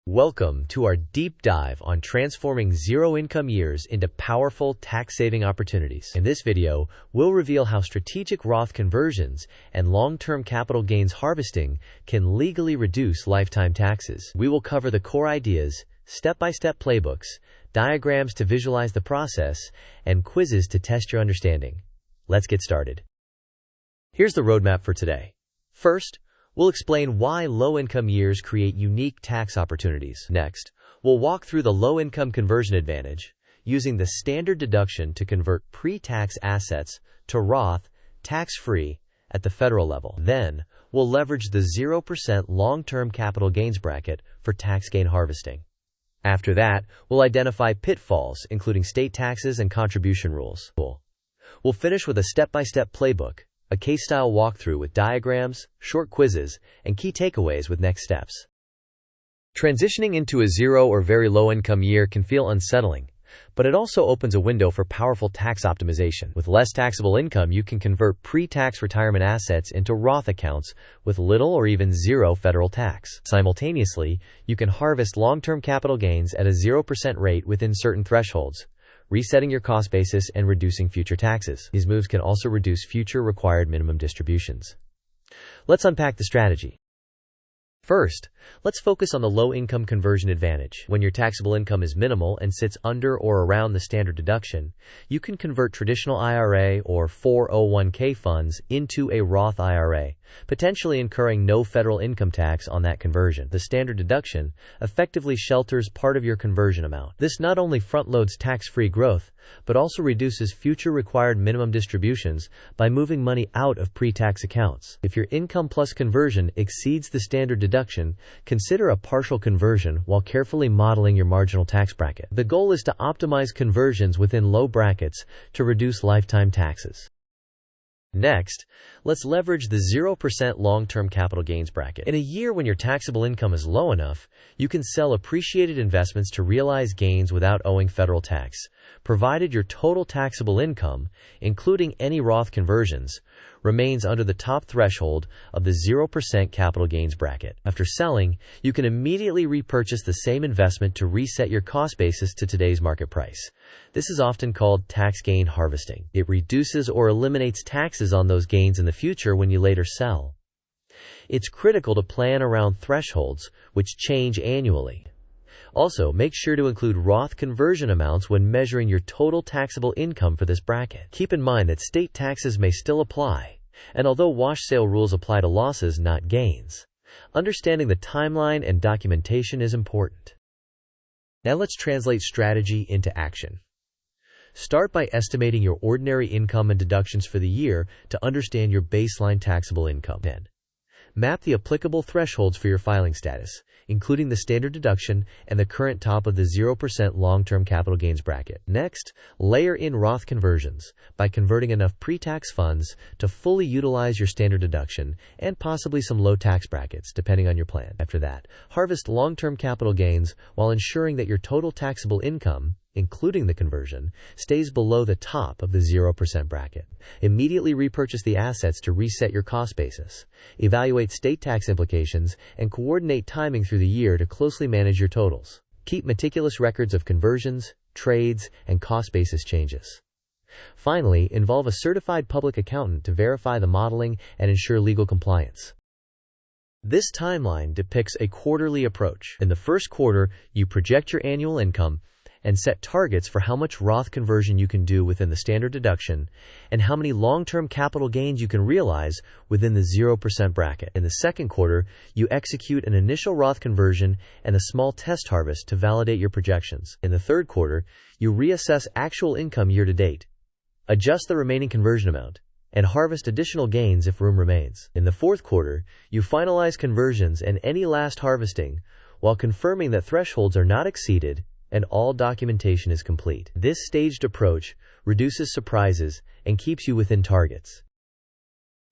Welcome to our deep dive on transforming zero-income years into powerful tax-saving opportunities. In this video, we'll reveal how strategic Roth conversions and long-term capital gains harvesting can legally reduce lifetime taxes. We will cover the core ideas, step-by-step playbooks, diagrams to visualize the process, and quizzes to test your understanding. Let's get started. Here's the roadmap for today. First, we'll explain why low-income years create unique tax opportunities. Next, we'll walk through the low-income conversion advantage, using the standard deduction to convert pre-tax assets to Roth, tax-free, at the federal level. Then, we'll leverage the 0% long-term capital gains bracket for tax gain harvesting. After that, we'll identify pitfalls, including state taxes and contribution rules. We'll finish with a step-by-step playbook, a case-style walkthrough with diagrams, short quizzes, and key takeaways with next steps. Transitioning into a zero or very low-income year can feel unsettling, but it also opens a window for powerful tax optimization. With less taxable income, you can convert pre-tax retirement assets into Roth accounts with little or even zero federal tax. Simultaneously, you can harvest long-term capital gains at a 0% rate within certain thresholds, resetting your cost basis and reducing future taxes. These moves can also reduce future required minimum distributions. Let's unpack the strategy. First, let's focus on the low-income conversion advantage. When your taxable income is minimal and sits under or around the standard deduction, you can convert traditional IRA or 401k funds into a Roth IRA, potentially incurring no federal income tax on that conversion. The standard deduction effectively shelters part of your conversion amount. This not only front-loads tax-free growth, but also reduces future required minimum distributions by moving money out of pre-tax accounts. If your income plus conversion exceeds the standard deduction, consider a partial conversion while carefully modeling your marginal tax bracket. The goal is to optimize conversions within low brackets to reduce lifetime taxes. Next, let's leverage the 0% long-term capital gains bracket. In a year when your taxable income is low enough, you can sell appreciated investments to realize gains without owing federal tax, provided your total taxable income, including any Roth conversions, remains under the top threshold of the 0% capital gains bracket. After selling, you can immediately repurchase the same investment to reset your cost basis to today's market price. This is often called tax gain harvesting. It reduces or eliminates taxes on those gains in the future when you later sell. It's critical to plan around thresholds, which change annually. Also, make sure to include Roth conversion amounts when measuring your total taxable income for this bracket. Keep in mind that state taxes may still apply, and although wash sale rules apply to losses, not gains, understanding the timeline and documentation is important. Now let's translate strategy into action. Start by estimating your ordinary income and deductions for the year to understand your baseline taxable income. Then, map the applicable thresholds for your filing status, including the standard deduction and the current top of the 0% long-term capital gains bracket. Next, layer in Roth conversions by converting enough pre-tax funds to fully utilize your standard deduction and possibly some low tax brackets, depending on your plan. After that, harvest long-term capital gains while ensuring that your total taxable income, including the conversion, stays below the top of the 0% bracket. Immediately repurchase the assets to reset your cost basis. Evaluate state tax implications and coordinate timing through the year to closely manage your totals. Keep meticulous records of conversions, trades, and cost basis changes. Finally, involve a certified public accountant to verify the modeling and ensure legal compliance. This timeline depicts a quarterly approach. In the first quarter, you project your annual income and set targets for how much Roth conversion you can do within the standard deduction and how many long-term capital gains you can realize within the 0% bracket. In the second quarter, you execute an initial Roth conversion and a small test harvest to validate your projections. In the third quarter, you reassess actual income year to date, adjust the remaining conversion amount, and harvest additional gains if room remains. In the fourth quarter, you finalize conversions and any last harvesting while confirming that thresholds are not exceeded and all documentation is complete. This staged approach reduces surprises and keeps you within targets.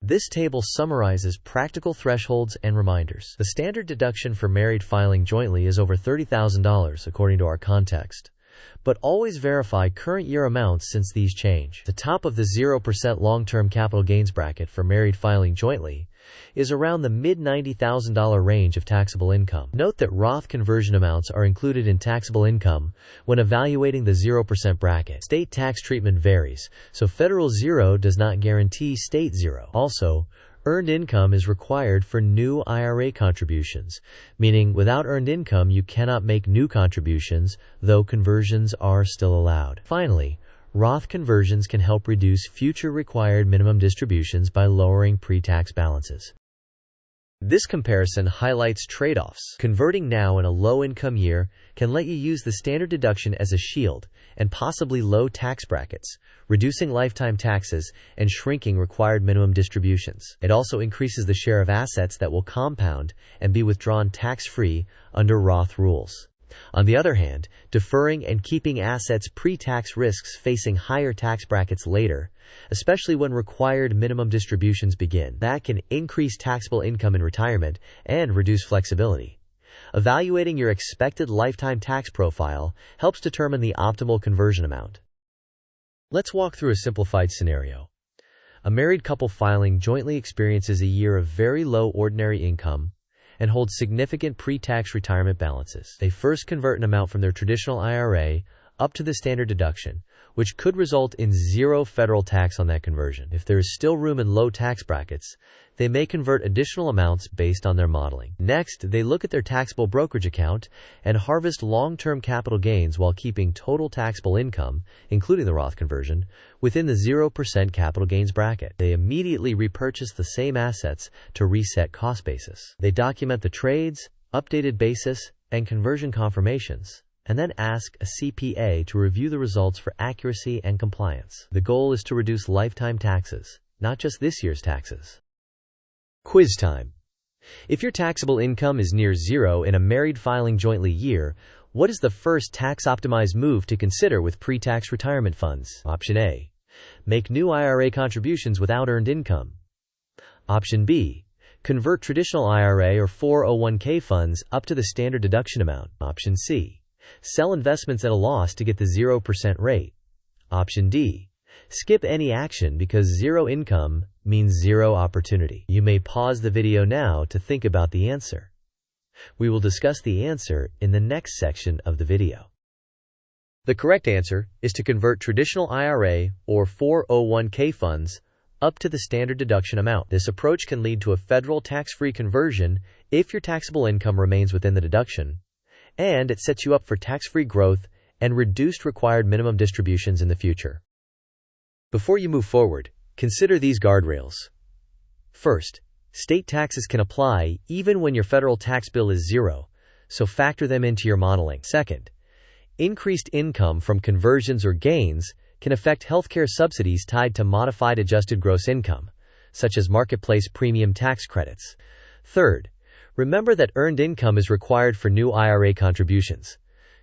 This table summarizes practical thresholds and reminders. The standard deduction for married filing jointly is over $30,000 according to our context, but always verify current year amounts since these change. The top of the 0% long-term capital gains bracket for married filing jointly is around the mid-$90,000 range of taxable income. Note that Roth conversion amounts are included in taxable income when evaluating the 0% bracket. State tax treatment varies, so federal 0 does not guarantee state 0. Also, earned income is required for new IRA contributions, meaning without earned income you cannot make new contributions, though conversions are still allowed. Finally, Roth conversions can help reduce future required minimum distributions by lowering pre-tax balances. This comparison highlights trade-offs. Converting now in a low-income year can let you use the standard deduction as a shield and possibly low tax brackets, reducing lifetime taxes and shrinking required minimum distributions. It also increases the share of assets that will compound and be withdrawn tax-free under Roth rules. On the other hand, deferring and keeping assets pre-tax risks facing higher tax brackets later, especially when required minimum distributions begin. That can increase taxable income in retirement and reduce flexibility. Evaluating your expected lifetime tax profile helps determine the optimal conversion amount. Let's walk through a simplified scenario. A married couple filing jointly experiences a year of very low ordinary income and holds significant pre-tax retirement balances. They first convert an amount from their traditional IRA up to the standard deduction, which could result in 0 federal tax on that conversion. If there is still room in low tax brackets, they may convert additional amounts based on their modeling. Next, they look at their taxable brokerage account and harvest long-term capital gains while keeping total taxable income, including the Roth conversion, within the 0% capital gains bracket. They immediately repurchase the same assets to reset cost basis. They document the trades, updated basis, and conversion confirmations, and then ask a CPA to review the results for accuracy and compliance. The goal is to reduce lifetime taxes, not just this year's taxes. Quiz time. If your taxable income is near 0 in a married filing jointly year, what is the first tax-optimized move to consider with pre-tax retirement funds? Option A. Make new IRA contributions without earned income. Option B. Convert traditional IRA or 401k funds up to the standard deduction amount. Option C. Sell investments at a loss to get the 0% rate. Option D. Skip any action because 0 income means 0 opportunity. You may pause the video now to think about the answer. We will discuss the answer in the next section of the video. The correct answer is to convert traditional IRA or 401k funds up to the standard deduction amount. This approach can lead to a federal tax-free conversion if your taxable income remains within the deduction, and it sets you up for tax-free growth and reduced required minimum distributions in the future. Before you move forward, consider these guardrails. First, state taxes can apply even when your federal tax bill is 0, so factor them into your modeling. Second, increased income from conversions or gains can affect healthcare subsidies tied to modified adjusted gross income, such as marketplace premium tax credits. Third, remember that earned income is required for new IRA contributions.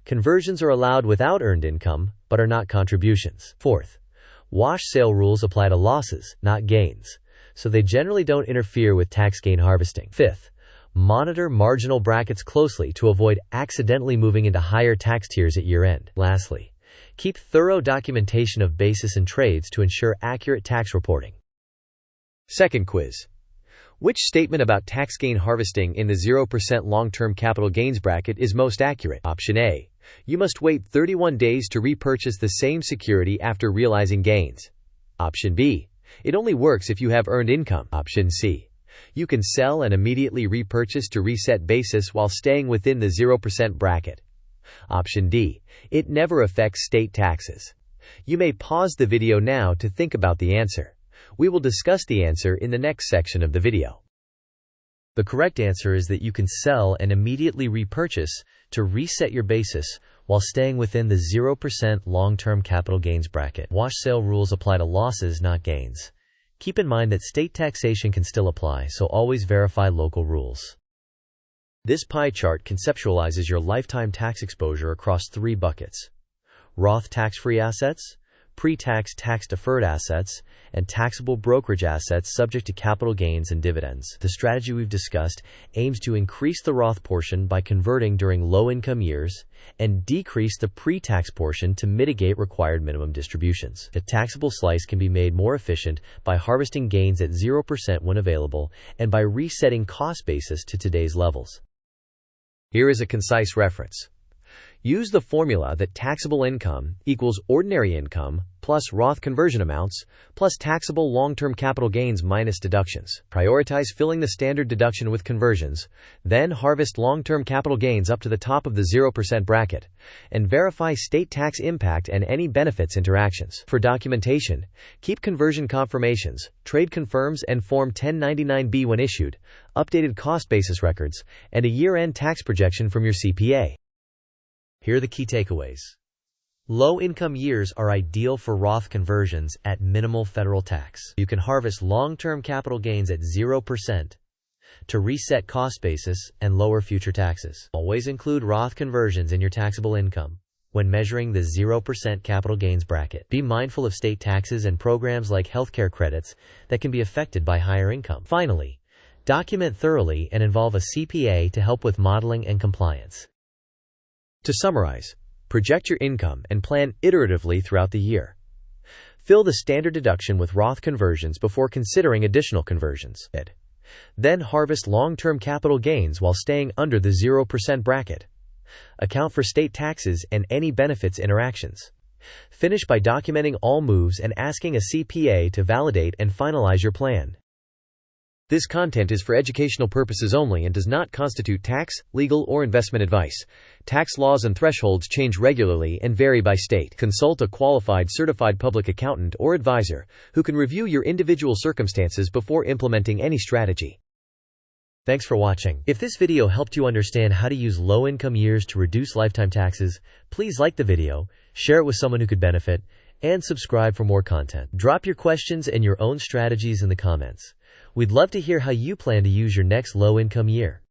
Conversions are allowed without earned income, but are not contributions. Fourth, wash sale rules apply to losses, not gains, so they generally don't interfere with tax gain harvesting. Fifth, monitor marginal brackets closely to avoid accidentally moving into higher tax tiers at year-end. Lastly, keep thorough documentation of basis and trades to ensure accurate tax reporting. Second quiz. Which statement about tax gain harvesting in the 0% long-term capital gains bracket is most accurate? Option A. You must wait 31 days to repurchase the same security after realizing gains. Option B. It only works if you have earned income. Option C. You can sell and immediately repurchase to reset basis while staying within the 0% bracket. Option D. It never affects state taxes. You may pause the video now to think about the answer. We will discuss the answer in the next section of the video. The correct answer is that you can sell and immediately repurchase to reset your basis while staying within the 0% long-term capital gains bracket. Wash sale rules apply to losses, not gains. Keep in mind that state taxation can still apply, so always verify local rules. This pie chart conceptualizes your lifetime tax exposure across 3 buckets: Roth tax-free assets, pre-tax tax-deferred assets, and taxable brokerage assets subject to capital gains and dividends. The strategy we've discussed aims to increase the Roth portion by converting during low-income years and decrease the pre-tax portion to mitigate required minimum distributions. The taxable slice can be made more efficient by harvesting gains at 0% when available and by resetting cost basis to today's levels. Here is a concise reference. Use the formula that taxable income equals ordinary income plus Roth conversion amounts plus taxable long-term capital gains minus deductions. Prioritize filling the standard deduction with conversions, then harvest long-term capital gains up to the top of the 0% bracket, and verify state tax impact and any benefits interactions. For documentation, keep conversion confirmations, trade confirms and Form 1099-B when issued, updated cost basis records, and a year-end tax projection from your CPA. Here are the key takeaways. Low-income years are ideal for Roth conversions at minimal federal tax. You can harvest long-term capital gains at 0% to reset cost basis and lower future taxes. Always include Roth conversions in your taxable income when measuring the 0% capital gains bracket. Be mindful of state taxes and programs like healthcare credits that can be affected by higher income. Finally, document thoroughly and involve a CPA to help with modeling and compliance. To summarize, project your income and plan iteratively throughout the year. Fill the standard deduction with Roth conversions before considering additional conversions. Then harvest long-term capital gains while staying under the 0% bracket. Account for state taxes and any benefits interactions. Finish by documenting all moves and asking a CPA to validate and finalize your plan. This content is for educational purposes only and does not constitute tax, legal, or investment advice. Tax laws and thresholds change regularly and vary by state. Consult a qualified certified public accountant or advisor who can review your individual circumstances before implementing any strategy. Thanks for watching. If this video helped you understand how to use low-income years to reduce lifetime taxes, please like the video, share it with someone who could benefit, and subscribe for more content. Drop your questions and your own strategies in the comments. We'd love to hear how you plan to use your next low-income year.